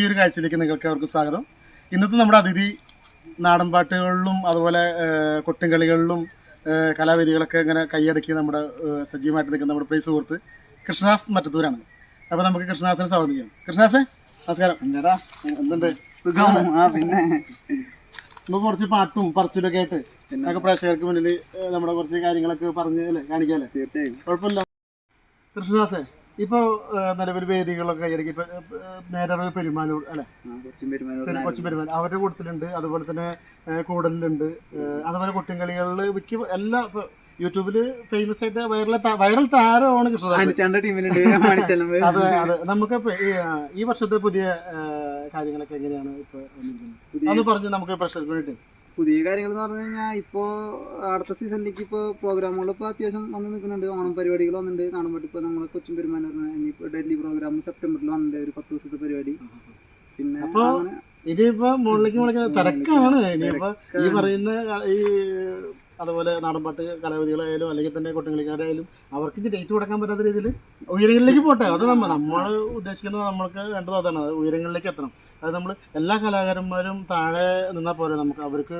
പുതിയൊരു കാഴ്ചയിലേക്ക് നിങ്ങൾക്ക് അവർക്ക് സ്വാഗതം. ഇന്നത്തെ നമ്മുടെ അതിഥി നാടൻ പാട്ടുകളിലും അതുപോലെ കൊട്ടുംകളികളിലും കലാവേദികളൊക്കെ ഇങ്ങനെ കൈയടക്കി നമ്മുടെ സജീവമായിട്ട് നിൽക്കുന്ന നമ്മുടെ പ്രിയ സുഹൃത്ത് കൃഷ്ണദാസ് മറ്റത്തൂരാണ്. അപ്പോൾ നമുക്ക് കൃഷ്ണദാസിനെ സ്വാഗതം ചെയ്യാം. കൃഷ്ണദാസേ, നമസ്കാരം. എന്താ എന്തുണ്ട്? സുഖമാണ്. പിന്നെ നമുക്ക് കുറച്ച് പാട്ടും പറച്ചിലൊക്കെ ആയിട്ട് നമുക്ക് പ്രേക്ഷകർക്ക് മുന്നിൽ നമ്മുടെ കുറച്ച് കാര്യങ്ങളൊക്കെ പറഞ്ഞ് അല്ലേ കാണിക്കാമല്ലേ? തീർച്ചയായും കുഴപ്പമില്ല. കൃഷ്ണദാസേ, ഇപ്പോൾ നിലവിൽ വേദികളൊക്കെ ഇടയ്ക്ക് ഇപ്പോൾ നേരെ പെരുമാനൂർ അല്ലേ, കൊച്ചു പെരുമാൻ അവരുടെ കൂട്ടത്തിലുണ്ട്, അതുപോലെ തന്നെ കൂടലിലുണ്ട്, അതുപോലെ കൊട്ടുംകളികളിൽ മിക്ക എല്ലാ ഇപ്പോൾ യൂട്യൂബിൽ ഫേമസ് ആയിട്ട് വൈറൽ താരമാണ് കൃഷ്ണദാസ്. അതെ അതെ. നമുക്ക് ഈ വർഷത്തെ പുതിയ കാര്യങ്ങളൊക്കെ എങ്ങനെയാണ് ഇപ്പോൾ വന്നിരിക്കുന്നത് അതൊന്ന് പറഞ്ഞ് നമുക്ക് പ്രശ്നങ്ങൾക്ക് വേണ്ടിയിട്ട്. പുതിയ കാര്യങ്ങൾ എന്ന് പറഞ്ഞു കഴിഞ്ഞാൽ ഇപ്പോൾ അടുത്ത സീസണിലേക്ക് ഇപ്പോൾ പ്രോഗ്രാമുകൾ ഇപ്പോൾ അത്യാവശ്യം വന്ന് നിൽക്കുന്നുണ്ട്. ഓണം പരിപാടികൾ വന്നിട്ടുണ്ട്. നാടുമ്പോൾ ഇപ്പോൾ നമ്മൾ കൊച്ചും പെരുമാൻ ഇനിയിപ്പോൾ ഡൽഹി പ്രോഗ്രാം സെപ്റ്റംബറിൽ വന്നിട്ടുണ്ട്, ഒരു 10 ദിവസത്തെ പരിപാടി. പിന്നെ അപ്പോൾ ഇതിപ്പോൾ മുകളിലേക്ക് തിരക്കാണ്. ഇനിയിപ്പോൾ ഈ പറയുന്ന ഈ അതുപോലെ നാടൻപാട്ട് കലാവേദികളായാലും അല്ലെങ്കിൽ തന്നെ കൊട്ടുംകളിക്കാരായാലും അവർക്ക് ഡേറ്റ് കൊടുക്കാൻ പറ്റാത്ത രീതിയിൽ ഉയരങ്ങളിലേക്ക് പോട്ടെ. അത് നമ്മൾ ഉദ്ദേശിക്കുന്നത് നമ്മൾക്ക് വേണ്ടത് അതാണ്, അത് ഉയരങ്ങളിലേക്ക് എത്തണം. അത് നമ്മൾ എല്ലാ കലാകാരന്മാരും താഴെ നിന്നാൽ പോലെ നമുക്ക് അവർക്ക്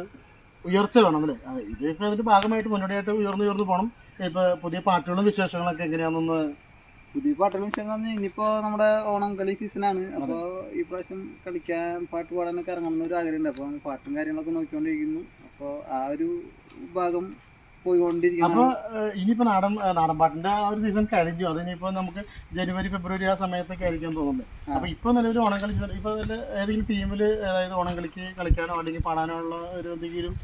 ഉയർച്ച വേണം അല്ലേ. ഇതിപ്പോൾ അതിൻ്റെ ഭാഗമായിട്ട് മുന്നോടിയായിട്ട് ഉയർന്നു പോകണം. ഇപ്പോൾ പുതിയ പാട്ടുകളും വിശേഷങ്ങളൊക്കെ എങ്ങനെയാണെന്നൊന്ന്. പുതിയ പാട്ടുകളും വിശേഷം ഇനിയിപ്പോൾ നമ്മുടെ ഓണം കളി സീസണാണ്. അപ്പോൾ ഈ പ്രാവശ്യം കളിക്കാൻ പാട്ട് പാടാനൊക്കെ ഇറങ്ങണം എന്നൊരു ആഗ്രഹമുണ്ട്. അപ്പോൾ പാട്ടും കാര്യങ്ങളൊക്കെ നോക്കിക്കൊണ്ടിരിക്കുന്നു. അപ്പോൾ ആ ഒരു ഭാഗം പോയിക്കൊണ്ടിരിക്കുന്നു. അപ്പോൾ ഇനിയിപ്പോൾ നാടൻ പാട്ടിൻ്റെ ആ ഒരു സീസൺ കഴിഞ്ഞു. അതിനിപ്പോൾ നമുക്ക് ജനുവരി ഫെബ്രുവരി ആ സമയത്തൊക്കെ ആയിരിക്കും തോന്നുന്നത്. അപ്പോൾ ഇപ്പോൾ നിലവിൽ ഓണം കളി സീസൺ ഇപ്പോൾ ഏതെങ്കിലും ടീമിൽ അതായത് ഓണം കളിക്ക് കളിക്കാനോ അല്ലെങ്കിൽ പാടാനോ ഉള്ള ഒരു എന്തെങ്കിലും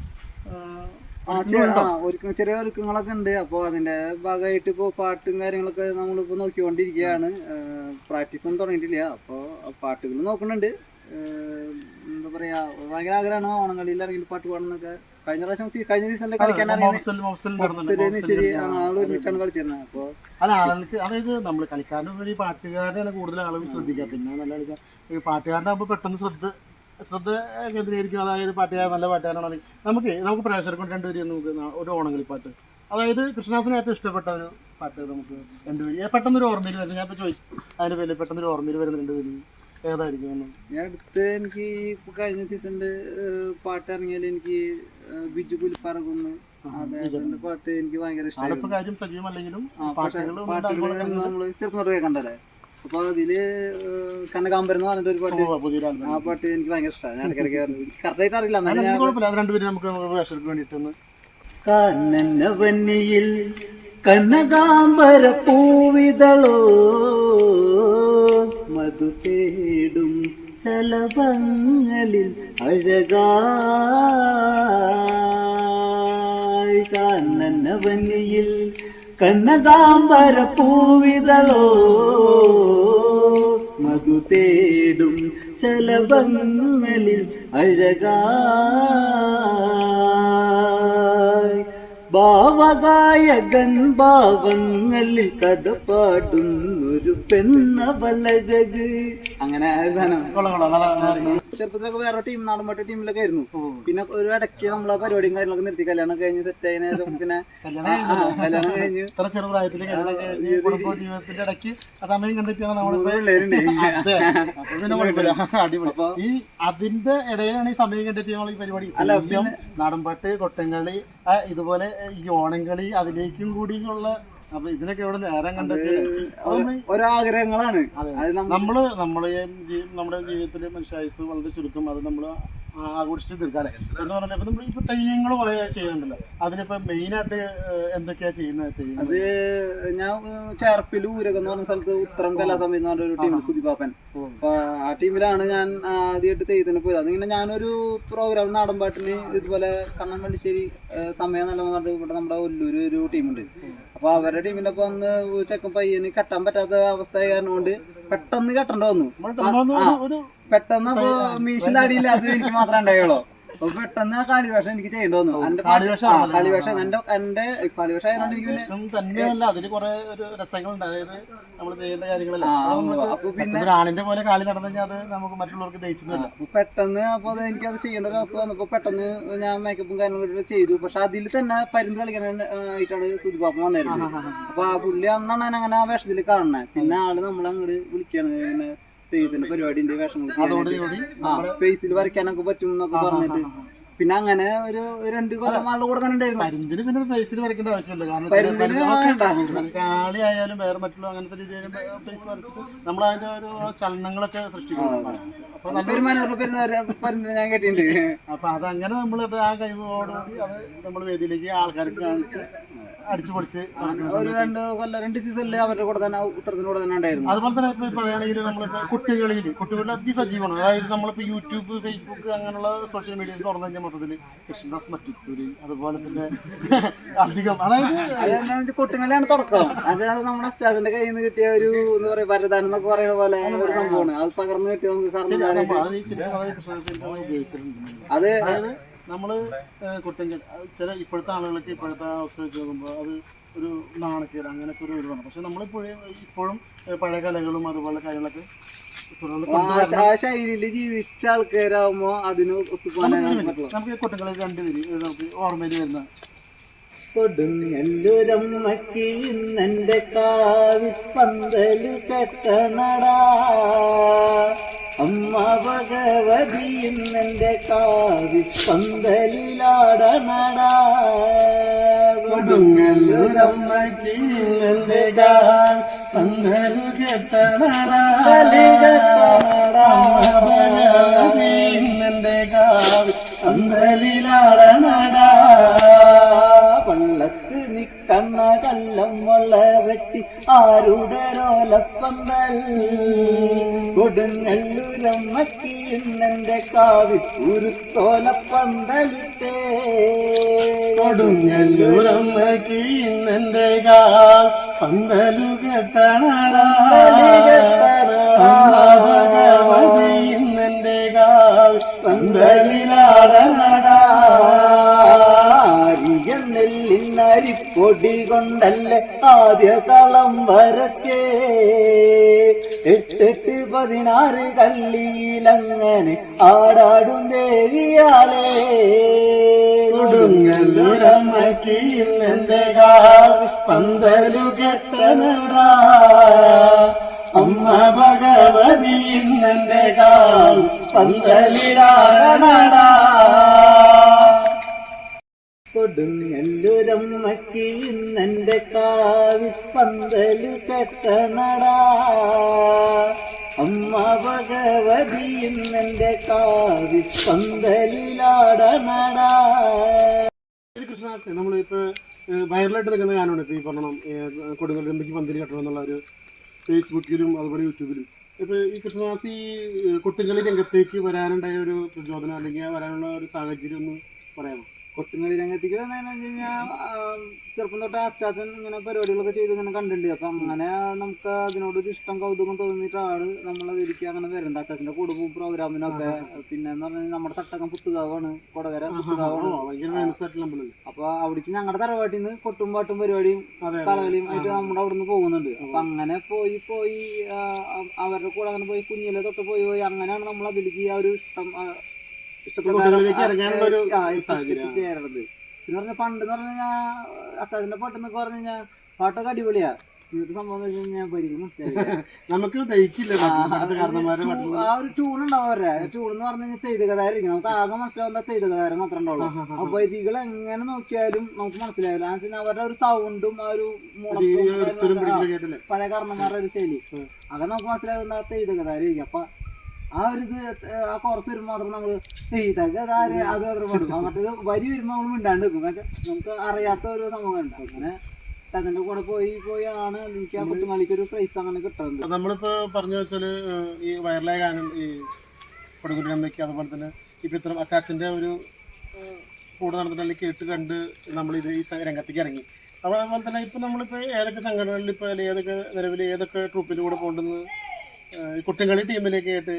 ചെറിയ ഒരുക്കങ്ങളൊക്കെ ഉണ്ട്. അപ്പോൾ അതിൻ്റെ ഭാഗമായിട്ട് ഇപ്പോൾ പാട്ടും കാര്യങ്ങളൊക്കെ നമ്മളിപ്പോൾ നോക്കിക്കൊണ്ടിരിക്കുകയാണ്. പ്രാക്ടീസൊന്നും തുടങ്ങിയിട്ടില്ല. അപ്പോൾ പാട്ടുകൾ നോക്കുന്നുണ്ട്. എന്താ പറയുക, ഭയങ്കര ആഗ്രഹമാണ് ഓണം കളിയിൽ ഇറങ്ങി പാട്ട് പാടുന്നൊക്കെ. കഴിഞ്ഞ സീസണിൽ കളിക്കാൻ ഒരുമിച്ചാണ് കളിച്ചിരുന്നത്. അപ്പോൾ അല്ല ആളുകൾക്ക് അതായത് നമ്മൾ കളിക്കാരൻ്റെ ഒരു പാട്ടുകാരനാണ് കൂടുതൽ ആളുകൾ ശ്രദ്ധിക്കുക. പിന്നെ നല്ല കളിക്കുക ഈ പാട്ടുകാരനാകുമ്പോൾ പെട്ടെന്ന് ശ്രദ്ധ കേന്ദ്രീകരിക്കും. അതായത് പാട്ടുകാരൻ നല്ല പാട്ടുകാരനാണെങ്കിൽ നമുക്ക് പ്രേക്ഷകർക്ക് കൊണ്ട് രണ്ടുപേരും നമുക്ക് ഒരു ഓണങ്ങളിപ്പാട്ട്, അതായത് കൃഷ്ണദാസിന് ഏറ്റവും ഇഷ്ടപ്പെട്ട ഒരു പാട്ട് നമുക്ക് രണ്ടുപേരും പെട്ടെന്നൊരു ഓർമ്മയിൽ വരുന്നത്. ഞാൻ ഇപ്പോൾ ചോദിച്ചു അതിൻ്റെ പേരിൽ പെട്ടെന്നൊരു ഓർമ്മയിൽ വരുന്ന രണ്ടുപേരും ഏതായിരിക്കും? ഞാൻ അടുത്ത് എനിക്ക് ഇപ്പോൾ കഴിഞ്ഞ സീസണിൽ പാട്ട് ഇറങ്ങിയാൽ എനിക്ക് ബിജു പുലിപ്പറകുന്നു അദ്ദേഹത്തിൻ്റെ പാട്ട് എനിക്ക് ഭയങ്കര ഇഷ്ടമാണ്. കാര്യം സജീവമല്ലെങ്കിലും പാട്ടുകൾ നമ്മൾ ചെറുപ്പം കണ്ടല്ലേ. അപ്പോൾ അതില് കനകാമ്പരം എന്ന് പറഞ്ഞിട്ട് ഒരു പാട്ട്, ആ പാട്ട് എനിക്ക് ഭയങ്കര ഇഷ്ടമാണ്. ഞാൻ ഇടയ്ക്കിടയ്ക്ക് കറക്റ്റായിട്ട് അറിയില്ല. കാനനവന്നിയിൽ കനകാമ്പര പൂവിതളോ മധു തേടും ചലഭങ്ങളിൽ അഴകായി. കാനനവന്നിയിൽ കനകാമ്പര പൂവിതളോ മധു തേടും ചലഭങ്ങളിൽ അഴകായി. ഭാവഗായകൻ ഭാവങ്ങളിൽ കഥ പാടുന്നൊരു പെണ്ണവലഴക്. അങ്ങനെ ചെറുപ്പത്തിലൊക്കെ വേറെ ടീം നാടൻപാട്ട് ടീമിലൊക്കെ ആയിരുന്നു. പിന്നെ ഒരു ഇടയ്ക്ക് നമ്മളെ പരിപാടിയും കാര്യങ്ങളൊക്കെ നിർത്തി. കല്യാണം കഴിഞ്ഞ് സെറ്റ് ആയതിനു ശേഷം പിന്നെ കല്യാണം കഴിഞ്ഞ് അതിന്റെ ഇടയിലാണ് ഈ സമയം കണ്ടെത്തിയ ഈ പരിപാടി. നാടൻപാട്ട്, കൊട്ടംകളി, ഇതുപോലെ ഈ ഓണംകളി അതിലേക്കും കൂടിയുള്ള. അപ്പൊ ഇതിനൊക്കെ ഇവിടെ നേരം കണ്ടെത്തി ഒരാഗ്രഹങ്ങളാണ്. നമ്മുടെ ജീവിതത്തില് മനുഷ്യായുസ് വളരെ ചുരുക്കം. അത് നമ്മൾ ആഘോഷിച്ച് തീർക്കാല്ലേ എന്ന് പറഞ്ഞാൽ നമ്മൾ ഇപ്പൊ തെയ്യങ്ങൾ കുറെ ചെയ്യുന്നുണ്ടല്ലോ. അതിനിപ്പോ മെയിനായിട്ട് എന്തൊക്കെയാ ചെയ്യുന്നത്? അത് ഞാൻ ചേർപ്പിൽ ഊരകം എന്ന് പറഞ്ഞ സ്ഥലത്ത് ഉത്തരം കലാസമിതി എന്ന് പറഞ്ഞ ഒരു ടീമിൽ സുധിപാപ്പൻ. അപ്പൊ ആ ടീമിലാണ് ഞാൻ ആദ്യമായിട്ട് തെയ്യത്തിന് പോയത്. അതിങ്ങനെ ഞാനൊരു പ്രോഗ്രാം നാടൻപാട്ടിന് ഇതുപോലെ കണ്ണമ്പള്ളിശ്ശേരി സമയം നല്ല ഇവിടെ നമ്മുടെ ഒല്ലൂര് ഒരു ടീമുണ്ട്. അപ്പൊ അവരുടെ ടീമിന്റെ ഒപ്പം വന്ന് ചെക്കൻ പയ്യന് കെട്ടാൻ പറ്റാത്ത അവസ്ഥ കാരണം കൊണ്ട് പെട്ടെന്ന് കെട്ടേണ്ട വന്നു. പെട്ടെന്ന് അപ്പൊ മീശിലടിയില്ല, അത് എനിക്ക് മാത്രമേ ഉണ്ടായുള്ളൂ. അപ്പൊ പെട്ടെന്ന് ആ കാളിവേഷം എനിക്ക് ചെയ്യേണ്ടി വന്നു. എന്റെ കാളിവേഷം എന്റെ കാളിവേഷം ആയതുകൊണ്ട് എനിക്ക് തന്നെയല്ല അതില് കുറെ ഒരു രസങ്ങളുണ്ട്. അതായത് നമ്മൾ ചെയ്യേണ്ട കാര്യങ്ങളല്ല. അപ്പൊ പിന്നെ ഒരാളിന്റെ പോലെ കാളി നടന്നു കഴിഞ്ഞാൽ അത് നമുക്ക് മറ്റുള്ളവർക്ക് ദഹിച്ചില്ല. പെട്ടെന്ന് അപ്പൊ എനിക്കത് ചെയ്യേണ്ട ഒരു അവസ്ഥ വന്നപ്പോ പെട്ടെന്ന് ഞാൻ മേക്കപ്പും കാര്യങ്ങളൊക്കെ ചെയ്തു. പക്ഷെ അതിൽ തന്നെ പരുന്ത് കളിക്കാനായിട്ടാണ് സുധിപാപ്പൻ വന്നിരുന്നത്. അപ്പൊ ആ പുള്ളി അന്നാണ് ഞാൻ അങ്ങനെ ആ വേഷത്തിൽ കാണുന്നത്. പിന്നെ ആള് നമ്മളങ്ങോട്ട് വിളിക്കാണ്, ഇങ്ങനെ തെയ്യത്തിന്റെ പരിപാടിന്റെ വേഷങ്ങൾ അതോടുകൂടി ഫേസിൽ വരയ്ക്കാനൊക്കെ പറ്റും എന്നൊക്കെ പറഞ്ഞിട്ട് പിന്നെ അങ്ങനെ ഒരു 2 കൊല്ലം ആളുടെ കൂടെ തന്നെ ഉണ്ടായിരുന്നു. പരുന്തിന് പിന്നെ ഫേസിൽ വരയ്ക്കേണ്ട ആവശ്യമില്ല. കാരണം കാളി ആയാലും വേറെ മറ്റുള്ള അങ്ങനത്തെ രീതിയിൽ ഫേസ് വരച്ചിട്ട് നമ്മൾ അതിന്റെ ഒരു ചലനങ്ങളൊക്കെ സൃഷ്ടിക്കും. അപ്പൊ ഞാൻ കേട്ടിട്ടുണ്ട്. അപ്പൊ അതങ്ങനെ നമ്മളത് ആ കഴിവോടുകൂടി അത് നമ്മൾ വേദിയിലേക്ക് ആൾക്കാർക്ക് കാണിച്ച് അടിച്ചു പൊളിച്ച് ഒരു 2 സീസണില് അവരുടെ കൂടെ തന്നെ ഉത്തരത്തിന്റെ കൂടെ തന്നെ ഉണ്ടായിരുന്നു. അതുപോലെ തന്നെ ഇപ്പൊ പറയുകയാണെങ്കിൽ നമ്മളിപ്പോ കുട്ടികളുടെ അതിസജീവമാണ്. അതായത് നമ്മളിപ്പോ യൂട്യൂബ്, ഫേസ്ബുക്ക് അങ്ങനെയുള്ള സോഷ്യൽ മീഡിയസ് തുറന്നു കഴിഞ്ഞാൽ മൊത്തത്തിൽ കൃഷ്ണദാസ് മറ്റിക്കൂരി അതുപോലെ തന്നെ അധികം അതായത് കൊട്ടുകളിലാണ് തുടക്കം. അതായത് നമ്മുടെ അച്ചാച്ചന്റെ കയ്യിൽ നിന്ന് കിട്ടിയ ഒരു എന്താ പറയാ വരദാനം എന്നൊക്കെ പറയുന്ന പോലെ ഒരു സംഭവമാണ്. അത് പകർന്നു കിട്ടിയ നമുക്ക് അത് നമ്മള് കുട്ടികൾ ചില ഇപ്പോഴത്തെ ആളുകൾക്ക് ഇപ്പോഴത്തെ അവസ്ഥ വെച്ച് നോക്കുമ്പോൾ അത് ഒരു നാണക്കേട് അങ്ങനെയൊക്കെ ഒരു ഇതാണ്. പക്ഷെ ഇപ്പോഴും പഴയ കലകളും അതുപോലെ കാര്യങ്ങളൊക്കെ ആ ശൈലിയിൽ ജീവിച്ച ആൾക്കാരാകുമ്പോ അതിന് നമുക്ക് കുട്ടികളെ 2 പേര് നമുക്ക് ഓർമ്മയിൽ വരുന്ന കൊടുങ്ങല്ലൂരമ്മക്ക് ഇന്നെന്റെ കാവിപ്പന്തല് കെട്ടണടാ, അമ്മ ഭഗവതി ഇന്നെന്റെ കാവിപ്പന്തലിലാടണടാ. കൊടുങ്ങല്ലൂരമ്മക്ക് ഇന്നെന്റെ കാവിപ്പന്തല് കെട്ടണടാ, ഭഗവതി ഇന്നെന്റെ കാവിപ്പന്തലിലാടണടാ. പള്ളക്ക് നിക്കണ്ണ കല്ലം മുള വെട്ടി ആരുടെ രോലപ്പന്തൽ, കൊടുങ്ങല്ലൂരമ്മക്ക് ഇന്നെന്റെ കാവിപ്പൂരുത്തോലപ്പന്തലിട്ടേ. കൊടുങ്ങല്ലൂരമ്മക്ക് ഇന്നെന്റെ പന്തലു കെട്ടണടാ, ഭഗവതി ഇന്നെന്റെ പന്തലിലാടണടാ. നെല്ലിനരിപ്പൊടി കൊണ്ടല്ലേ ആദ്യ കളം വരച്ചേ, 8 16 കള്ളിയിലങ്ങനെ ആടാടും ദേവിയാലേ. കൊടുങ്ങല്ലൂരമ്മക്ക് ഇന്നെന്റെ പന്തലു കെട്ടണടാ, അമ്മ ഭഗവതി ഇന്നെന്റെ പന്തലിലാടണടാ. കൊടുങ്ങല്ലൂരമ്മക്ക് ഇന്നെന്റെ കാവിപ്പന്തല് കെട്ടണടാ, അമ്മ ഭഗവതി ഇന്നെന്റെ കാവിപ്പന്തലിലാടണടാ. കൃഷ്ണദാസ് നമ്മളിപ്പോ വൈറലായിട്ട് നിൽക്കുന്ന ഗാനമാണ് ഇപ്പൊ ഈ പറഞ്ഞ കൊടുങ്ങല്ലൂരമ്മക്ക് പന്തല് കെട്ടണം എന്നുള്ള ഒരു ഫേസ്ബുക്കിലും അതുപോലെ യൂട്യൂബിലും. ഇപ്പൊ ഈ കൃഷ്ണദാസ് ഈ കുട്ടികളി രംഗത്തേക്ക് വരാനുണ്ടായ ഒരു പ്രചോദനം അല്ലെങ്കിൽ വരാനുള്ള ഒരു സാഹചര്യം ഒന്ന് പറയാമോ? കൊട്ടുങ്ങളി രംഗത്തേക്ക് വന്നതെന്ന് വെച്ച് കഴിഞ്ഞാൽ ചെറുപ്പം തൊട്ട് അച്ചാച്ചൻ ഇങ്ങനെ പരിപാടികളൊക്കെ ചെയ്ത് ഇങ്ങനെ കണ്ടിട്ടുണ്ട്. അപ്പം അങ്ങനെ നമുക്ക് അതിനോടൊരു ഇഷ്ടം കൗതുകം തോന്നിയിട്ടാണ് നമ്മളതിലേക്ക് അങ്ങനെ വരുന്നത്. അച്ചാച്ചൻ്റെ കൂടെ പോകും പ്രോഗ്രാമിനൊക്കെ. പിന്നെ എന്ന് പറഞ്ഞാൽ നമ്മുടെ തട്ടകം പുത്തുകാവാണ്, കൊടകര പുത്തുകാവാണ്. അപ്പൊ അവിടേക്ക് ഞങ്ങളുടെ തറവാട്ടിൽ നിന്ന് കൊട്ടും പാട്ടും പരിപാടിയും കളകളിയും ആയിട്ട് നമ്മുടെ അവിടെ നിന്ന് പോകുന്നുണ്ട്. അപ്പൊ അങ്ങനെ പോയി അവരുടെ കൂടെ അങ്ങനെ പോയി കുഞ്ഞിലെ തൊട്ട് പോയി അങ്ങനെയാണ് നമ്മൾ അതിലേക്ക് ആ ഒരു ഇഷ്ടം ചേരണത്. പിന്നെ പറഞ്ഞ പണ്ട് എന്ന് പറഞ്ഞു കഴിഞ്ഞാൽ അച്ചാച്ചന്റെ പാട്ടെന്നൊക്കെ പറഞ്ഞു കഴിഞ്ഞാൽ പാട്ടൊക്കെ അടിപൊളിയാ. ഇന്നത്തെ സംഭവം എന്ന് വെച്ച് കഴിഞ്ഞാൽ നമുക്ക് ആ ഒരു ട്യൂൺ ഉണ്ടാവും. അവരുടെ ട്യൂൺ എന്ന് പറഞ്ഞു കഴിഞ്ഞാൽ തെയ്തുകഥാരിക്കും. നമുക്ക് ആകെ മനസ്സിലാവുന്ന തെയ്തുകഥാരം മാത്രമേ ഉണ്ടാവുള്ളൂ. അപ്പൊ വൈദികൾ എങ്ങനെ നോക്കിയാലും നമുക്ക് മനസ്സിലാവില്ല. എന്ന് വെച്ചാൽ അവരുടെ ഒരു സൗണ്ടും ആ ഒരു പഴയ കാരണന്മാരുടെ ഒരു ശൈലി അതൊക്കെ നമുക്ക് മനസ്സിലാവുന്ന തെയ്തുകഥാരിക്കും. അപ്പൊ ആ ഒരു ആ കുറച്ച് വരുമ്പോൾ മാത്രം നമ്മള് തെയ്തുകഥാര് അത് മാത്രം പാടും. മറ്റേത് വരി വരുമ്പോൾ നമ്മൾ മിണ്ടാണ്ട് വെക്കും. നമുക്ക് അറിയാത്ത ഒരു സംഭവം ഉണ്ട്. അങ്ങനെ അതിന്റെ കൂടെ പോയാണ് എനിക്ക് ആ കുട്ടികളിക്ക് ഒരു പ്രൈസ് അങ്ങനെ കിട്ടുന്നത്. നമ്മളിപ്പോ പറഞ്ഞു വെച്ചാല് ഈ വൈറലായ ഗാനം ഈ കൊടുങ്ങല്ലൂരമ്മയ്ക്ക് അതുപോലെ തന്നെ ഇപ്പൊ ഇത്ര അച്ചാച്ചന്റെ ഒരു കൂടെ നടന്നിട്ട് കേട്ട് കണ്ട് നമ്മളിത് ഈ രംഗത്തേക്ക് ഇറങ്ങി. അപ്പോൾ അതുപോലെ തന്നെ ഇപ്പൊ നമ്മളിപ്പോ ഏതൊക്കെ സംഘടനകളിൽ ഇപ്പൊ ഏതൊക്കെ നിലവിൽ ഏതൊക്കെ ട്രൂപ്പിന്റെ കൂടെ പോകണ്ടെന്ന് കുട്ടികളി ടീമിലേക്ക് ആയിട്ട്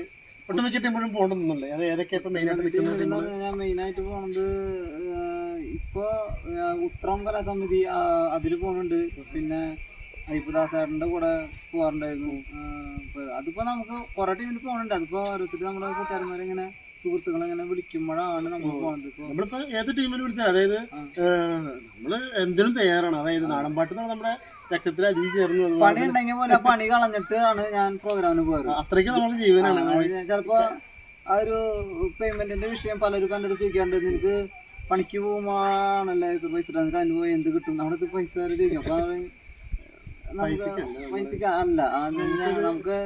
ഒട്ടുമിക്ക ടീമുകളും പോകണമെന്നല്ലേ? അത് ഏതൊക്കെ ഇപ്പൊ മെയിനായിട്ട് നിൽക്കുന്നത്? മെയിനായിട്ട് പോണത് ഇപ്പൊ ഉത്രം കലാസമിതി അതിൽ പോകുന്നുണ്ട്. പിന്നെ അയ്യപ്പദാസേട്ടൻ്റെ കൂടെ പോകാറുണ്ടായിരുന്നു. അതിപ്പോ നമുക്ക് കുറെ ടീമിൽ പോകുന്നുണ്ട്. അതിപ്പോ ഓരോരുത്തർ നമ്മുടെ കൂട്ടുകാരന്മാരെ ഇങ്ങനെ സുഹൃത്തുക്കളെ ഇങ്ങനെ വിളിക്കുമ്പോഴാണ് നമ്മൾ പോകുന്നത്. നമ്മളിപ്പോ ഏത് ടീമിൽ വിളിച്ചാൽ അതായത് നമ്മള് എന്തിനും തയ്യാറാണ്. അതായത് നാടൻപാട്ട് നമ്മുടെ രക്തത്തിൽ അലിഞ്ഞു ചേർന്നു. പണി ഉണ്ടെങ്കിൽ പോലെ പണി കളഞ്ഞിട്ട് ആണ് ഞാൻ പ്രോഗ്രാമിന് പോയത്. അത്രയ്ക്ക് നമുക്ക് ജീവനാണ്. ചിലപ്പോ ആ ഒരു പേയ്മെന്റിന്റെ വിഷയം പലരും എൻ്റെ അടുത്ത് ചോദിക്കാണ്ട്, നിനക്ക് പണിക്ക് പോകുമ്പോഴാണല്ലേ ഇത് പൈസ നിനക്ക് അനുഭവം എന്ത് കിട്ടും, നമ്മുടെ ഇത് പൈസ ചോദിക്കും. അപ്പൊ നമുക്ക് പൈസക്ക് അല്ല, നമുക്ക്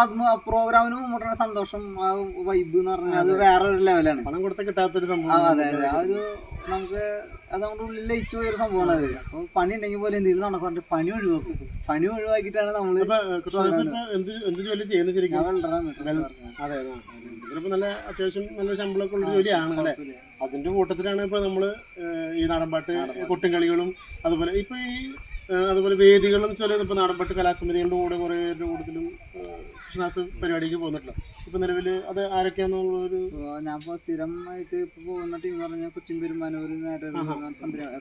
അത് പ്രോഗ്രാമിന് മുമ്പോട്ടുള്ള സന്തോഷം, ആ വൈബ് എന്ന് പറഞ്ഞാൽ അത് വേറെ ഒരു ലെവലാണ്. പണം കൊടുത്ത കിട്ടാത്തൊരു സംഭവം. അതെ അതെ, ആ ഒരു നമുക്ക് അത് നമ്മുടെ ഉള്ളിൽ ലയിച്ചു പോയൊരു സംഭവമാണ് അത്. അപ്പോൾ പണി ഉണ്ടെങ്കിൽ പോലെ എന്തെങ്കിലും നടക്കാറുണ്ട്, പണി ഒഴിവാക്കും. പണി ഒഴിവാക്കിയിട്ടാണ് നമ്മൾ എന്ത് ജോലി ചെയ്യുന്ന ശരിക്കും? അതെ, ഇതിലിപ്പോ നല്ല അത്യാവശ്യം നല്ല ശമ്പളമൊക്കെ ഉള്ള ജോലിയാണ് അല്ലെ. അതിന്റെ കൂട്ടത്തിലാണ് ഇപ്പൊ നമ്മള് ഈ നാടൻപാട്ട് കൊട്ടുംകളികളും അതുപോലെ ഇപ്പൊ ഈ അതുപോലെ വേദികളും വെച്ചാൽ ഇപ്പൊ നാടൻപാട്ട് കലാസമിതികളുടെ കൂടെ കുറെ പേരുടെ കൂടുതലും കൃഷ്ണദാസ് പരിപാടിക്ക് പോന്നിട്ടില്ല. ഇപ്പൊ നിലവില് അത് ആരൊക്കെയാന്നുള്ളൊരു ഞാൻ ഇപ്പൊ സ്ഥിരമായിട്ട് ഇപ്പൊ പോകുന്ന ടീം പറഞ്ഞാൽ കൊച്ചിൻ പെരുമാനൂര് നേരെ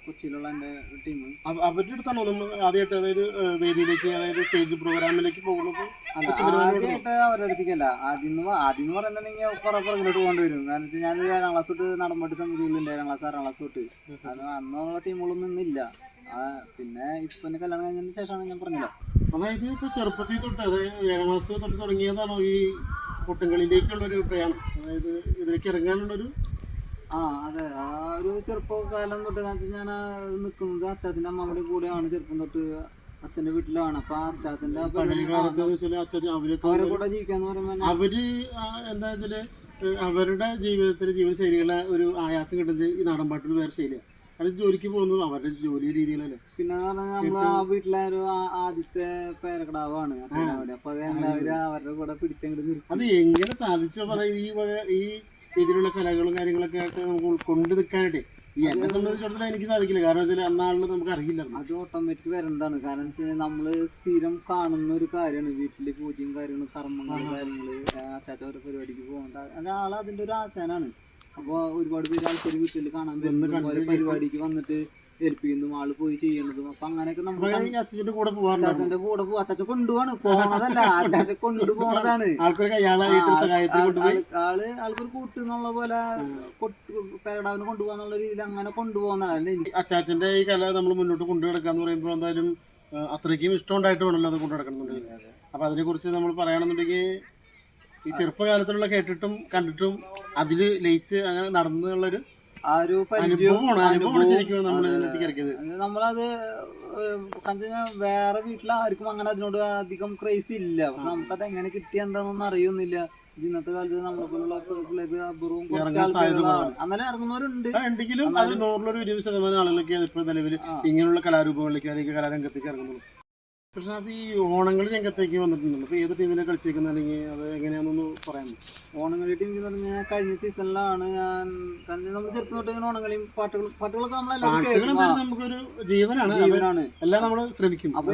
കൊച്ചിയിലുള്ള എന്റെ ടീം. അവരുടെ അടുത്താണോ നമ്മൾ ആദ്യമായിട്ട് അതായത് വേദിയിലേക്ക് അതായത് സ്റ്റേജ് പ്രോഗ്രാമിലേക്ക് പോകുന്നത്? ആദ്യമായിട്ട് അവരുടെ അടുത്തേക്കല്ല. ആദ്യം പറയുന്നുണ്ടെങ്കിൽ കുറെ പുറകിലോട്ട് പോകേണ്ടി വരും. കാരണം വെച്ചാൽ ഞാൻ 7ാം ക്ലാസ് തൊട്ട് നടൻപാട്ട് സമിതിയിലുണ്ട്. 7ാം ക്ലാസ് 6ാം ക്ലാസ് തൊട്ട്. അത് അന്നുള്ള ടീമുകളൊന്നും ഇന്നില്ല. പിന്നെ ഇപ്പൊ കല്യാണം കഴിഞ്ഞതിന് ശേഷമാണ് ഞാൻ പറഞ്ഞല്ലോ. അതായത് ഇപ്പൊ ചെറുപ്പത്തിൽ തൊട്ട് അതായത് 7ാം ക്ലാസ് തൊട്ട് തുടങ്ങിയതാണോ ഈ കൊട്ടുംകളിയിലേക്കുള്ളൊരു പ്രയാണം, അതായത് ഇതിലേക്ക് ഇറങ്ങാനുള്ളൊരു? അതെ, ആ ഒരു ചെറുപ്പകാലം തൊട്ട് ഞാൻ നിൽക്കുന്നത് അച്ചാച്ചൻ്റെ അമ്മയുടെ കൂടെയാണ്. ചെറുപ്പം തൊട്ട് അച്ഛന്റെ വീട്ടിലാണ്. അപ്പൊ അച്ചാച്ചന്റെ അവരെ കൂടെ ജീവിക്കാന്ന് പറയുമ്പോൾ അവര് എന്താ വെച്ചാല് അവരുടെ ജീവിതത്തില് ജീവിതശൈലികളെ ഒരു ആയാസം കിട്ടുന്നത് ഈ നാടൻപാട്ടിൽ വേറെ ശൈലിയാണ്. അത് ജോലിക്ക് പോകുന്നത് അവരുടെ ജോലി രീതിയിലല്ലേ. പിന്നെ നമ്മള് ആ വീട്ടിലെ ഒരു ആദ്യത്തെ പേരക്കിടാവാണ്. അപ്പൊ അത് എല്ലാവരും അവരുടെ കൂടെ പിടിച്ചങ്ങോട്ട് നിർത്തി. അത് എങ്ങനെ സാധിച്ചു? അപ്പൊ അതായത് ഈ രീതിയിലുള്ള കലകളും കാര്യങ്ങളൊക്കെ ആയിട്ട് നമുക്ക് ഉൾക്കൊണ്ട് നിൽക്കാനായിട്ട് എന്നെ സംബന്ധിച്ചിടത്തോളം എനിക്ക് സാധിക്കില്ല. കാരണം വെച്ചാൽ അന്നാളിൽ നമുക്ക് അറിയില്ല. അത് ഓട്ടോമാറ്റിക് വരേണ്ടതാണ്. കാരണം വെച്ചാൽ നമ്മള് സ്ഥിരം കാണുന്ന ഒരു കാര്യമാണ്. വീട്ടില് പൂജയും കാര്യങ്ങളും കർമ്മങ്ങളും കാര്യങ്ങള് അച്ചാച്ചോര പരിപാടിക്ക് പോകേണ്ട അത് ആള് അതിന്റെ ഒരു ആശാനാണ്. അപ്പോൾ ഒരുപാട് പേര് ആൾക്കാർ വീട്ടിൽ കാണാൻ വരുന്ന പരിപാടിക്ക് വന്നിട്ട് ഏൽപ്പിക്കുന്നതും ആള് പോയി ചെയ്യുന്നതും. അപ്പൊ അങ്ങനെയൊക്കെ നമ്മൾ അച്ഛന്റെ കൂടെ പോകും. അച്ചാച്ച കൊണ്ടുപോവാണ്, പോണതല്ല, അച്ചാച്ച കൊണ്ടുപോണതാണ്. ആൾക്കൊരു കൂട്ട് എന്നുള്ള പോലെ പേരടാവിന് കൊണ്ടുപോകാന്നുള്ള രീതിയിൽ അങ്ങനെ കൊണ്ടുപോകുന്നതാണ്. അച്ചാച്ചന്റെ ഈ കല നമ്മൾ മുന്നോട്ട് കൊണ്ടുനടക്കാന്ന് പറയുമ്പോൾ എന്തായാലും അത്രയ്ക്കും ഇഷ്ടം ഉണ്ടായിട്ട് വേണമല്ലോ അത് കൊണ്ടു നടക്കണമെന്നുണ്ടെങ്കിൽ. അപ്പൊ അതിനെ കുറിച്ച് നമ്മൾ പറയണമെന്നുണ്ടെങ്കിൽ ഈ ചെറുപ്പകാലത്തുള്ള കേട്ടിട്ടും കണ്ടിട്ടും അതില് ലയിച്ച് അങ്ങനെ നടന്നുള്ളൊരു അനുഭവമാണ് ശരിക്കും നമ്മളത് വേറെ വീട്ടിലാർക്കും അങ്ങനെ അതിനോട് അധികം ക്രേസ് ഇല്ല. നമുക്കത് എങ്ങനെ കിട്ടിയ എന്താണെന്നൊന്നും അറിയുന്നില്ല. ഇന്നത്തെ കാലത്ത് നമ്മളെ പോലുള്ള പിള്ളേർക്ക് അപൂർവം അന്നേരം ഇറങ്ങുന്നവരുണ്ട്. ഉണ്ടെങ്കിലും അത് 100% ആളുകളൊക്കെ ഇപ്പൊ നിലവിൽ ഇങ്ങനെയുള്ള കലാരൂപങ്ങളിലേക്ക് അല്ലെങ്കിൽ കലാരംഗത്തേക്ക് ഇറങ്ങുന്നുള്ളൂ. കൃഷ്ണദാസ് ഈ ഓണങ്ങൾ രംഗത്തേക്ക് വന്നിട്ടുണ്ടല്ലോ. അപ്പോൾ ഏത് ടീമിനെ കളിച്ചേക്കുന്നത് അല്ലെങ്കിൽ അത് എങ്ങനെയാണെന്നൊന്ന് പറയാമോ? ഓണങ്ങളി ടീം എന്ന് പറഞ്ഞാൽ കഴിഞ്ഞ സീസണിലാണ് ഞാൻ. നമ്മൾ ചെറുപ്പം തൊട്ട് ഇങ്ങനെ ഓണങ്ങളിയും പാട്ടുകളൊക്കെ നമുക്കൊരു ജീവനാണ്. എല്ലാം നമ്മൾ ശ്രമിക്കും. അപ്പൊ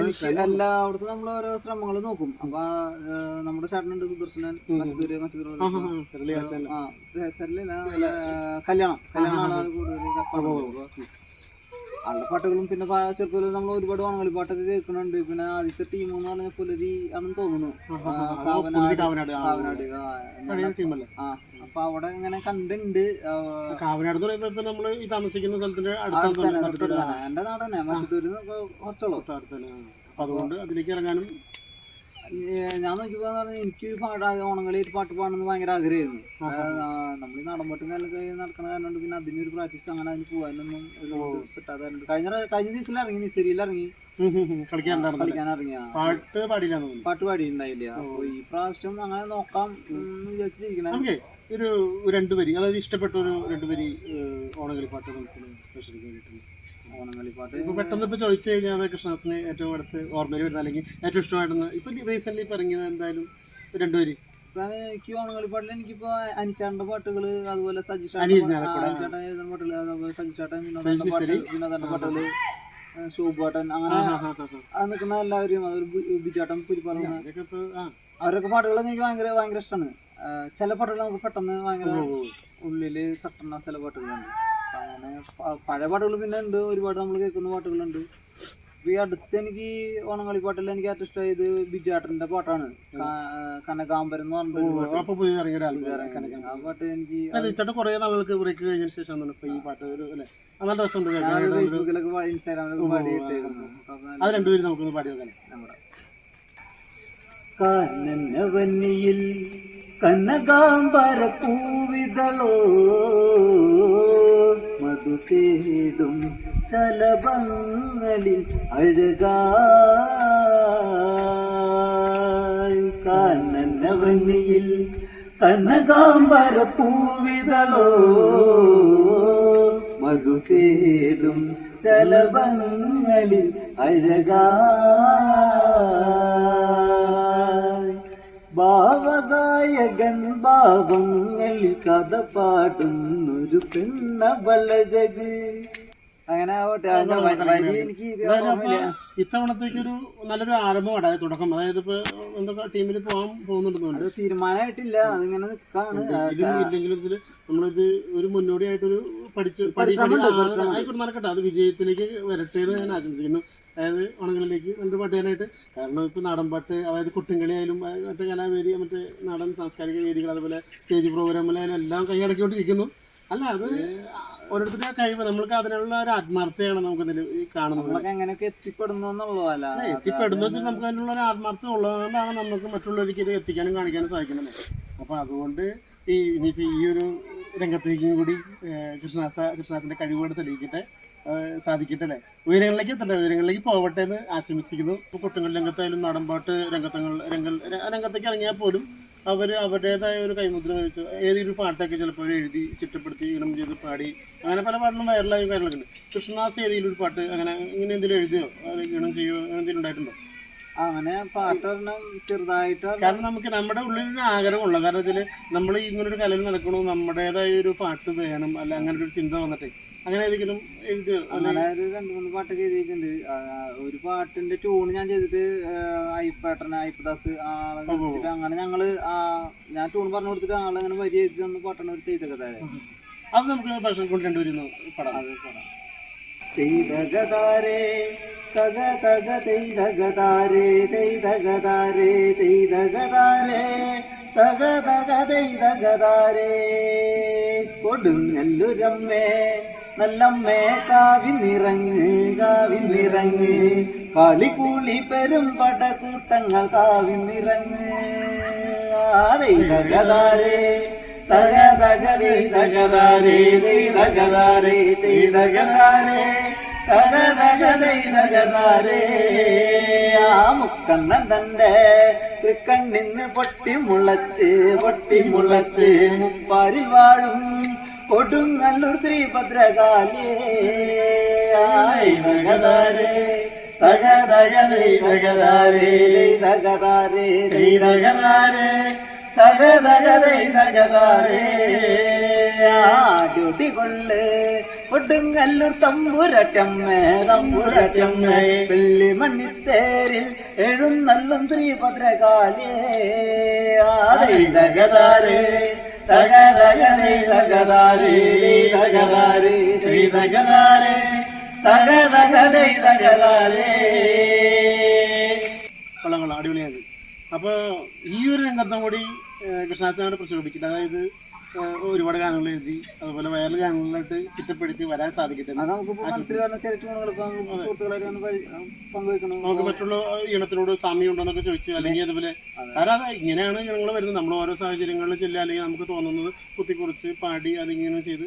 എല്ലായിടത്തും നമ്മൾ ഓരോ ശ്രമങ്ങൾ നോക്കും. അപ്പൊ നമ്മുടെ ചേട്ടനുണ്ട് സുദർശനൻ, കല്യാണമാണ് കൂടുതൽ ആളുടെ പാട്ടുകളും പിന്നെ ചെറുപ്പം നമ്മൾ ഒരുപാട് ഓണങ്ങളി പാട്ടൊക്കെ കേൾക്കുന്നുണ്ട്. പിന്നെ ആദ്യത്തെ ടീം എന്ന് പറഞ്ഞാൽ പുലരി ആണെന്ന് തോന്നുന്നു. അപ്പൊ അവിടെ ഇങ്ങനെ കണ്ടുണ്ട്. കാവനാട് നമ്മള് ഈ താമസിക്കുന്ന സ്ഥലത്തിന്റെ അടുത്ത് എന്റെ നാട് തന്നെ മറ്റൂരിൽ കുറച്ചുള്ളൂ. അതുകൊണ്ട് അതിലേക്ക് ഇറങ്ങാനും ഞാൻ നോക്കിയപ്പോ എനിക്കൊരു പാട്ട് ഓണങ്ങളി ഒരു പാട്ട് പാടുന്നത് ഭയങ്കര ആഗ്രഹമായിരുന്നു. നമ്മൾ ഈ നാടൻപാട്ടും കാലൊക്കെ നടക്കുന്ന കാരണം പിന്നെ അതിനൊരു പ്രാക്ടീസ് അങ്ങനെ അതിന് പോകാനൊന്നും കിട്ടാതെ കഴിഞ്ഞ സീസണിൽ ഇറങ്ങി, നിസരിയിൽ ഇറങ്ങി കളിക്കാൻ ഇറങ്ങിയ പാട്ട് പാടിയിട്ടുണ്ടായില്ല. അപ്പൊ ഈ പ്രാവശ്യം അങ്ങനെ നോക്കാം എന്ന് വിചാരിച്ചിരിക്കണേ. ഒരു 2 വരി, അതായത് ഇഷ്ടപ്പെട്ട ഒരു 2 വരി ഓണങ്ങളി പാട്ട് ഓണങ്ങളിപ്പാട്ട് ഇപ്പൊ പെട്ടെന്ന് ഇപ്പൊ ചോദിച്ചു കഴിഞ്ഞാൽ കൃഷ്ണദാസിന് ഏറ്റവും അടുത്ത് ഓർമ്മയിൽ വരുന്ന അല്ലെങ്കിൽ ഏറ്റവും ഇഷ്ടമായിട്ടെന്ന് ഇപ്പൊ റീസെന്റ് ഇറങ്ങിയത് എന്തായാലും 2 വരി? എനിക്ക് ഓണങ്ങളിപ്പാട്ടിൽ എനിക്കിപ്പോ അനിച്ചാണ്ട പാട്ടുകള്, അതുപോലെ സജിഷേട്ടൻ പാട്ടുകള്, അതുപോലെ സജിഷേട്ടൻ വിനോദന്റെ പാട്ടുകള്, ശോഭാട്ടൻ, അങ്ങനെ നിൽക്കുന്ന എല്ലാവരും, അതൊരു ബിജാട്ടൻ പുലിപ്പറമ്പ്, അവരൊക്കെ പാട്ടുകളൊക്കെ എനിക്ക് ഭയങ്കര ഇഷ്ടമാണ്. ചില പാട്ടുകൾ നമുക്ക് പെട്ടെന്ന് ഭയങ്കര ഉള്ളില് തട്ടുന്ന ചില പാട്ടുകളുണ്ട്. അങ്ങനെ പഴയ പാട്ടുകൾ പിന്നെ ഉണ്ട്, ഒരുപാട് നമ്മൾ കേൾക്കുന്ന പാട്ടുകളുണ്ട്. ഈ അടുത്ത് എനിക്ക് ഓണങ്ങളിപ്പാട്ടിൽ എനിക്ക് ഏറ്റവും ഇഷ്ടമായത് ബിജാട്ടന്റെ പാട്ടാണ്, കനകാംബരം എന്ന് പറഞ്ഞിട്ട്. ആ പാട്ട് എനിക്ക് കുറെ നാളുകൾക്ക് ബ്രേക്ക് കഴിഞ്ഞ ശേഷം ഈ പാട്ട് നല്ല രസമുണ്ട് ഞാൻ കേൾക്കാൻ. ഫേസ്ബുക്കിലൊക്കെ ഇൻസ്റ്റാഗ്രാമിലൊക്കെ പാടിയിട്ടേക്കുന്നു. അത് രണ്ടുപേരും നമുക്കൊന്ന് പാടി നോക്കാം. നമ്മുടെ കാനനവന്നിയിൽ കനകാംബര പൂവിതളോ മധു തേടും സലഭങ്ങളിൽ അഴകായി കാനനവന്നിയിൽ കനകാംബര പൂവിതളോ മധു തേടും സലഭങ്ങളിൽ അഴകായി ഭാവഗായകൻ ഭാവങ്ങളിൽ കഥ പാടുന്നൊരു പെണ്ണവളഴക്. അങ്ങനെ ആവട്ടെ. അതിന്റെ വരി എനിക്ക് ഇത് ഓർമ്മയില്ല. ഇത്തവണത്തേക്കൊരു നല്ലൊരു ആരംഭമാണ്, അതായത് തുടക്കം. അതായത് ഇപ്പൊ എന്തൊക്കെ ടീമിൽ പോകാൻ പോകുന്നുണ്ടെന്ന് അത് തീരുമാനമായിട്ടില്ല, അതിങ്ങനെ നിക്കാണ്. ഇല്ലെങ്കിലും ഇതില് നമ്മളിത് ഒരു മുന്നോടിയായിട്ടൊരു ആയിക്കോട്ടെ നടക്കട്ടെ, അത് വിജയത്തിലേക്ക് വരട്ടെ എന്ന് ഞാൻ ആശംസിക്കുന്നു. അതായത് ഓണങ്ങളിലേക്ക് രണ്ട് പാട്ടുകാരായിട്ട്. കാരണം ഇപ്പൊ നാടൻ പാട്ട്, അതായത് കുട്ടികളി ആയാലും മറ്റേ കലാവേദി, മറ്റേ നാടൻ സാംസ്കാരിക വേദികൾ, അതുപോലെ സ്റ്റേജ് പ്രോഗ്രാമിലായാലും എല്ലാം കൈയടക്കിക്കൊണ്ടിരിക്കുന്നു. അല്ല, അത് ഓരോരുത്തരുടെ കഴിവ്, നമ്മൾക്ക് അതിനുള്ള ഒരു ആത്മാർത്ഥതയാണ് നമുക്ക് ഇതിൽ കാണുന്നത്. നമ്മളൊക്കെ എങ്ങനെയൊക്കെ എത്തിപ്പെടുന്നു എന്നുള്ളതല്ല, എത്തിപ്പെടുന്ന വെച്ചാൽ നമുക്ക് അതിനുള്ള ഒരു ആത്മാർത്ഥത ഉള്ളതുകൊണ്ടാണ് നമുക്ക് മറ്റുള്ളവർക്ക് ഇത് എത്തിക്കാനും കാണിക്കാനും സാധിക്കുന്നത്. അപ്പോൾ അതുകൊണ്ട് ഇനിയിപ്പോൾ ഈ ഒരു രംഗത്തേക്കും കൂടി കൃഷ്ണനാഥിന്റെ കഴിവുകൾ തെളിയിക്കട്ടെ, സാധിക്കട്ടെ അല്ലേ. ഉയരങ്ങളിലേക്ക് എത്തട്ടെ, ഉയരങ്ങളിലേക്ക് പോകട്ടെ എന്ന് ആശംസിക്കുന്നു. ഇപ്പോൾ കുട്ടങ്ങൾ രംഗത്തായാലും നാടൻപാട്ട് രംഗത്തേക്ക് ഇറങ്ങിയാൽ പോലും അവർ അവരുടേതായ ഒരു കൈമുദ്ര വഹിച്ചു ഏതൊരു പാട്ടൊക്കെ ചിലപ്പോൾ എഴുതി ചിട്ടപ്പെടുത്തി ഈണം ചെയ്ത് പാടി, അങ്ങനെ പല പാട്ടിലും വൈറലായും കാര്യങ്ങളൊക്കെ ഉണ്ട്. കൃഷ്ണദാസ് ഏതെങ്കിലും ഒരു പാട്ട് അങ്ങനെ ഇങ്ങനെ എന്തെങ്കിലും എഴുതിയോ അത് ഈണം ചെയ്യുമോ അങ്ങനെ എന്തെങ്കിലും ഉണ്ടായിട്ടുണ്ടോ? അങ്ങനെ പാട്ട് ചെറുതായിട്ട്. കാരണം നമുക്ക് നമ്മുടെ ഉള്ളിലൊരു ആഗ്രഹമുള്ള, കാരണം വെച്ചാൽ നമ്മൾ ഇങ്ങനൊരു കലയിൽ നടക്കണോ, നമ്മുടേതായ ഒരു പാട്ട് വേണം, അല്ല അങ്ങനെ ഒരു ചിന്ത വന്നിട്ടേ അങ്ങനെ ഏതെങ്കിലും എഴുതിയോ? അങ്ങനെ ഒരു 2-3 പാട്ടൊക്കെ എഴുതിയിട്ടുണ്ട്. ഒരു പാട്ടിന്റെ ട്യൂൺ ഞാൻ ചെയ്തിട്ട് അയ്യപ്പദാസ് അങ്ങനെ ഞങ്ങള് ഞാൻ ട്യൂൺ പറഞ്ഞു കൊടുത്തിട്ട് ആളങ്ങനെ വരി എഴുതി തന്ന് പാട്ടാണ് ഒരു ചെയ്തൊക്കെ താഴെ. അത് നമുക്ക് ഭക്ഷണം കൊണ്ട് രണ്ടുപേരും പടം. അത് പടം തെയ്തഗതാരേ തഗ തഗ തെയ്തഗതാരേ തെയ്തഗതാരേ തെയ്തഗതാരേ തഗ തഗ തെയ്തഗതാരേ കൊടുങ്ങല്ലൂരമ്മേ നല്ലമ്മേ കാവിന്നിറങ്ങ് കാളികൂളി പെരും പടകൂട്ടങ്ങൾ കാവിന്നിറങ്ങ് തെയ്തഗതാരേ തഗ തഗ തെയ്തഗതാരേ തെയ്തഗതാരേ തെയ്തഗതാരേ തഗ തഗ തെയ്തഗതാരേ ആ മുക്കണ്ണൻ തന്റെ തൃക്കണ്ണിന്ന് പൊട്ടിമുളച്ച് മുപ്പാരിൽ വാഴും കൊടുങ്ങല്ലൂർ ശ്രീഭദ്രകാളിയേ തഗതാരേ തഗ തഗ തെയ്തഗതാരേ തെയ്തഗതാരേ തെയ്തഗതാരേ തഗ തഗ തെയ്തഗതാരേ ഡ്യൂട്ടി കൊള്ള് കൊടുങ്ങല്ലൂർ തമ്പുരട്ടമ്മേ വെള്ളി മണ്ണിത്തേരിൽ എഴുന്നള്ളും ശ്രീഭദ്രകാളിയേ തഗതാരേ തഗ തഗ തെയ്തഗതാരേ തഗതാരേ തെയ്തഗതാരേ തഗ തഗ തെയ്തഗതാരേ. കൊള്ളാം, അടിപൊളിയാണ്. അപ്പോൾ ഈ ഒരു രംഗത്തും കൂടി കൃഷ്ണനാഥിനോട് പ്രക്ഷോഭിക്കട്ടെ. അതായത് ഒരുപാട് ഗാനങ്ങൾ എഴുതി അതുപോലെ വേറെ ഗാനങ്ങളിലായിട്ട് ചിട്ടപ്പെടുത്തി വരാൻ സാധിക്കട്ടെ. നമുക്ക് മറ്റുള്ള ഈണത്തിനോട് സാമ്യം ഉണ്ടോന്നൊക്കെ ചോദിച്ചു, അല്ലെങ്കിൽ അതുപോലെ കാരണം ഇങ്ങനെയാണ് ഞങ്ങൾ വരുന്നത്. നമ്മൾ ഓരോ സാഹചര്യങ്ങളിൽ ചെല്ലുക, അല്ലെങ്കിൽ നമുക്ക് തോന്നുന്നത് കുത്തിക്കുറിച്ച് പാടി അതിങ്ങനെ ചെയ്ത്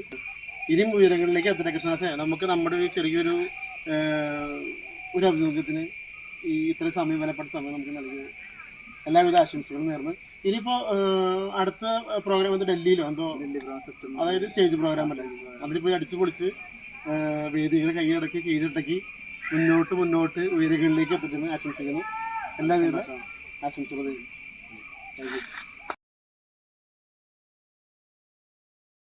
ഇനിയും ഉയരങ്ങളിലേക്ക് എത്തട്ടെ കൃഷ്ണദാസേ. നമുക്ക് നമ്മുടെ ഒരു ചെറിയൊരു അഭിമുഖത്തിന് ഈ ഇത്രയും സമയം വിലപ്പെട്ട സമയം നമുക്ക് നൽകിയത് എല്ലാവിധ ആശംസകളും നേർന്ന്. ഇനിയിപ്പോൾ അടുത്ത പ്രോഗ്രാം വന്ന് ഡൽഹിയിലോ എന്തോ, അതായത് സ്റ്റേജ് പ്രോഗ്രാം അല്ലേ, അതിൽ പോയി അടിച്ചു പൊളിച്ച് വേദികൾ കൈയടക്കി കീഴടക്കി മുന്നോട്ട് ഉയരങ്ങളിലേക്ക് എത്തിച്ചെന്ന് ആശംസിക്കുന്നു. എല്ലാവിധ ആശംസകളും. Thank you.